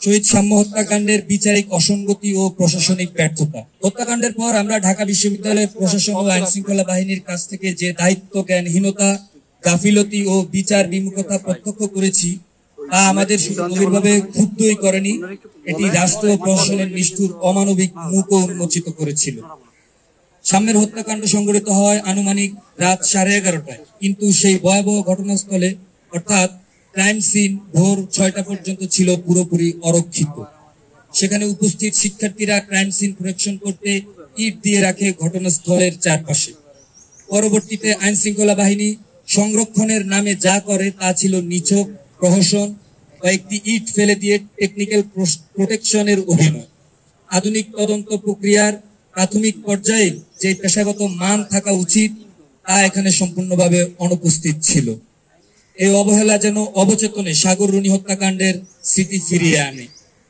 শহীদ সাম্য হত্যাকাণ্ডের বিচারিক অসঙ্গতি ও প্রশাসনিক ব্যর্থতা। হত্যাকাণ্ডের পর আমরা ঢাকা বিশ্ববিদ্যালয়ের প্রশাসন ও আইন শৃঙ্খলা বাহিনীর কাছ থেকে যে দায়িত্ব জ্ঞানহীনতা, গাফিলতি ও বিচার বিমুখতা প্রত্যক্ষ করেছি, তা আমাদের শুধু গভীরভাবে ক্ষুব্ধই করেনি, এটি রাষ্ট্র ও প্রশাসনের নিষ্ঠুর অমানবিক মুখও উন্মোচিত করেছিল। সাম্যের হত্যাকাণ্ড সংঘটিত হয় আনুমানিক রাত 11:30টায়, কিন্তু সেই ভয়াবহ ঘটনাস্থলে অর্থাৎ ক্রাইম সিন ভোর 6টা পর্যন্ত ছিল পুরোপুরি অরক্ষিত। সেখানে উপস্থিত শিক্ষার্থীরা ক্রাইম সিন প্রোটেকশন করতে ইট দিয়ে রাখে ঘটনাস্থলের চারপাশে। পরবর্তীতে আইন শৃঙ্খলা বাহিনী সংরক্ষণের নামে যা করে তা ছিল নিছক প্রহসন, কয়েকটি ইট ফেলে দিয়ে টেকনিক্যাল প্রোটেকশনের অভিনয়। আধুনিক তদন্ত প্রক্রিয়ার প্রাথমিক পর্যায়ে যে পেশাগত মান থাকা উচিত তা এখানে সম্পূর্ণভাবে অনুপস্থিত ছিল। এই অবহেলা যেন অবচেতনে সাগর রুনি হত্যাকাণ্ডের স্মৃতি ফিরিয়ে আনে,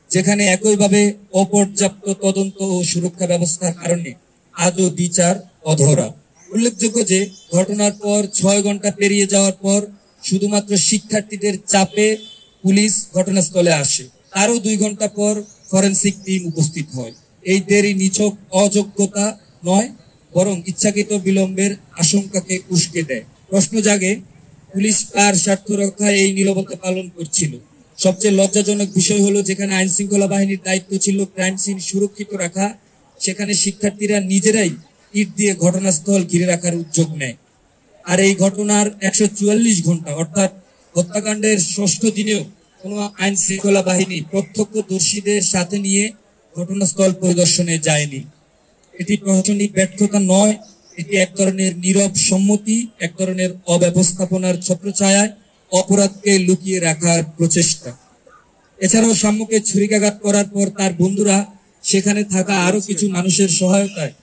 যেখানে একইভাবে অপর্যাপ্ত তদন্ত ও সুরক্ষা ব্যবস্থার কারণে আজও বিচার অধরা। উল্লেখযোগ্য যে ঘটনার পর 6 ঘন্টা পেরিয়ে যাওয়ার পর শুধুমাত্র শিক্ষার্থীদের চাপে পুলিশ ঘটনাস্থলে আসে, তারও 2 ঘন্টা পর ফরেনসিক টিম উপস্থিত হয়। এই দেরি নিছক অযোগ্যতা নয়, বরং ইচ্ছাকৃত বিলম্বের আশঙ্কাকে উস্কে দেয়। প্রশ্ন জাগে, পুলিশ কার স্বার্থ রক্ষায় এই নীরবতা পালন করছিল? সবচেয়ে লজ্জাজনক বিষয় হলো, যেখানে আইন শৃঙ্খলা বাহিনীর দায়িত্ব ছিল ক্রাইম সিন সুরক্ষিত রাখা, সেখানে শিক্ষার্থীরা নিজেরাই ইট দিয়ে ঘটনাস্থল ঘিরে রাখার উদ্যোগ নেয়। আর এই ঘটনার 144 ঘন্টা অর্থাৎ হত্যাকাণ্ডের 6ষ্ঠ দিনেও কোনো আইন শৃঙ্খলা বাহিনী প্রত্যক্ষদর্শীদের সাথে নিয়ে ঘটনাস্থল পরিদর্শনে যায়নি। এটি প্রশাসনিক ব্যর্থতা নয়, এটি এক ধরনের নীরব সম্মতি, এক ধরনের অব্যবস্থাপনার ছত্রছায়ায় অপরাধকে লুকিয়ে রাখার প্রচেষ্টা। এছাড়াও সাম্যকে ছুরিকাঘাত করার পর তার বন্ধুরা সেখানে থাকা আরো কিছু মানুষের সহায়তায়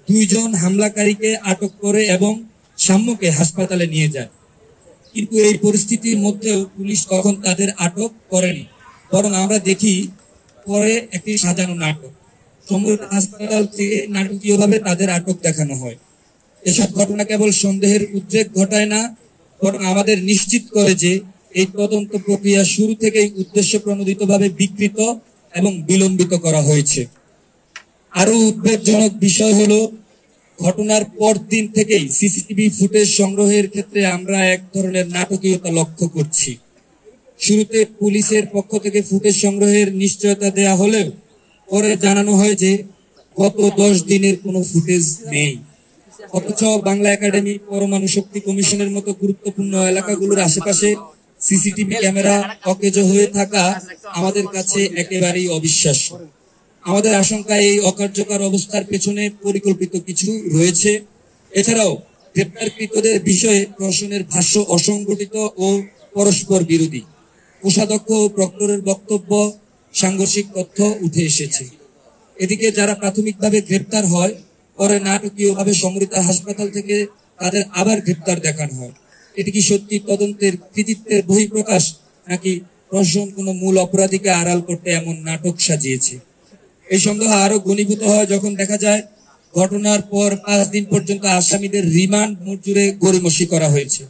2 জন হামলাকারীকে আটক করে এবং সাম্যকে হাসপাতালে নিয়ে যায়। কিন্তু এই পরিস্থিতির মধ্যেও পুলিশ কখন তাদের আটক করেনি, বরং আমরা দেখি পরে একটি সাজানো নাটক। সম্ভবত হাসপাতাল থেকে নাটকীয়ভাবে তাদের আটক দেখানো হয়। এসব ঘটনা কেবল সন্দেহের উদ্রেক ঘটায় না, বরং আমাদের নিশ্চিত করে যে এই তদন্ত প্রক্রিয়া শুরু থেকেই উদ্দেশ্য প্রণোদিতভাবে বিকৃত এবং বিলম্বিত করা হয়েছে। আরো উদ্বেগজনক বিষয় হলো, ঘটনার পর দিন থেকেই সিসিটিভি ফুটেজ সংগ্রহের ক্ষেত্রে আমরা এক ধরনের নাটকীয়তা লক্ষ্য করছি। শুরুতে পুলিশের পক্ষ থেকে ফুটেজ সংগ্রহের নিশ্চয়তা দেয়া হলেও পরে জানানো হয় যে গত 10 দিনের কোনো ফুটেজ নেই। অথচ বাংলা একাডেমি, পরমাণু শক্তি কমিশনের মতো গুরুত্বপূর্ণ এলাকাগুলোর আশেপাশে সিসিটিভি ক্যামেরা অকেজো হয়ে থাকা আমাদের কাছে একেবারেই অবিশ্বাস্য। আমাদের আশঙ্কা, এই অকার্যকর অবস্থার পেছনে পরিকল্পিত কিছু রয়েছে। এছাড়াও গ্রেপ্তারকৃতদের বিষয়ে প্রশাসনের ভাষ্য অসংগঠিত ও পরস্পর বিরোধী। কোষাধ্যক্ষ ও প্রক্টরের বক্তব্য সাংঘর্ষিক তথ্য উঠে এসেছে। এদিকে যারা প্রাথমিকভাবে গ্রেপ্তার হয়, পরে নাটকীয়ভাবে সমৃদ্ধ হাসপাতাল থেকে তাদের আবার গ্রেপ্তার দেখানো হয়। এটি কি সত্যি তদন্তের কৃতিত্বের বহিঃপ্রকাশ, নাকি প্রশাসন কোনো মূল অপরাধীকে আড়াল করতে এমন নাটক সাজিয়েছে? এই সন্দেহ আরো ঘনীভূত হয় যখন দেখা যায় ঘটনার পর 5 দিন পর্যন্ত আসামিদের রিমান্ড মঞ্জুরে গড়িমসি করা হয়েছে।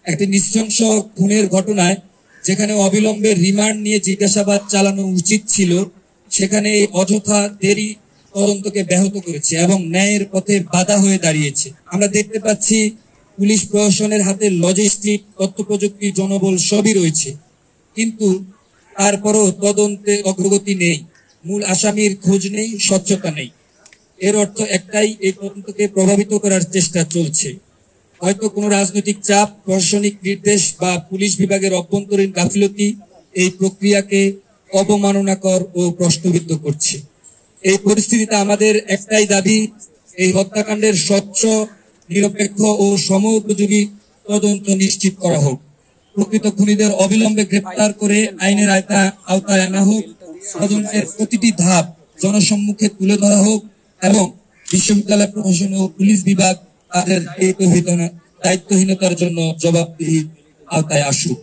একটি নৃশংস খুনের ঘটনায় যেখানে অবিলম্বে রিমান্ড নিয়ে জিজ্ঞাসাবাদ চালানো উচিত ছিল, সেখানে এই অযথা দেরি তদন্তকে ব্যাহত করেছে এবং ন্যায়ের পথে বাধা হয়ে দাঁড়িয়েছে। আমরা দেখতে পাচ্ছি পুলিশ প্রশাসনের হাতে লজিস্টিক, তথ্য প্রযুক্তি, জনবল সবই রয়েছে, কিন্তু তারপরও তদন্তে অগ্রগতি নেই, মূল আসামির খোঁজ নেই, স্বচ্ছতা নেই। এর অর্থ একটাই, এই তদন্তকে প্রভাবিত করার চেষ্টা চলছে। হয়তো কোনো রাজনৈতিক চাপ, প্রশাসনিক নির্দেশ বা পুলিশ বিভাগের অভ্যন্তরীণ গাফিলতি এই প্রক্রিয়াকে অবমাননাকর ও প্রশ্নবিদ্ধ করছে। এই পরিস্থিতিতে আমাদের একটাই দাবি, এই হত্যাকাণ্ডের স্বচ্ছ, নিরপেক্ষ ও সময়োপযোগী তদন্ত নিশ্চিত করা হোক। প্রকৃত খুনিদের অবিলম্বে গ্রেপ্তার করে আইনের আওতায় আনা হোক। তদন্তের প্রতিটি ধাপ জনসম্মুখে তুলে ধরা হোক এবং বিশ্ববিদ্যালয় প্রশাসন ও পুলিশ বিভাগ তাদের দায়িত্বহীনতার জন্য জবাবদিহির আওতায় আসুক।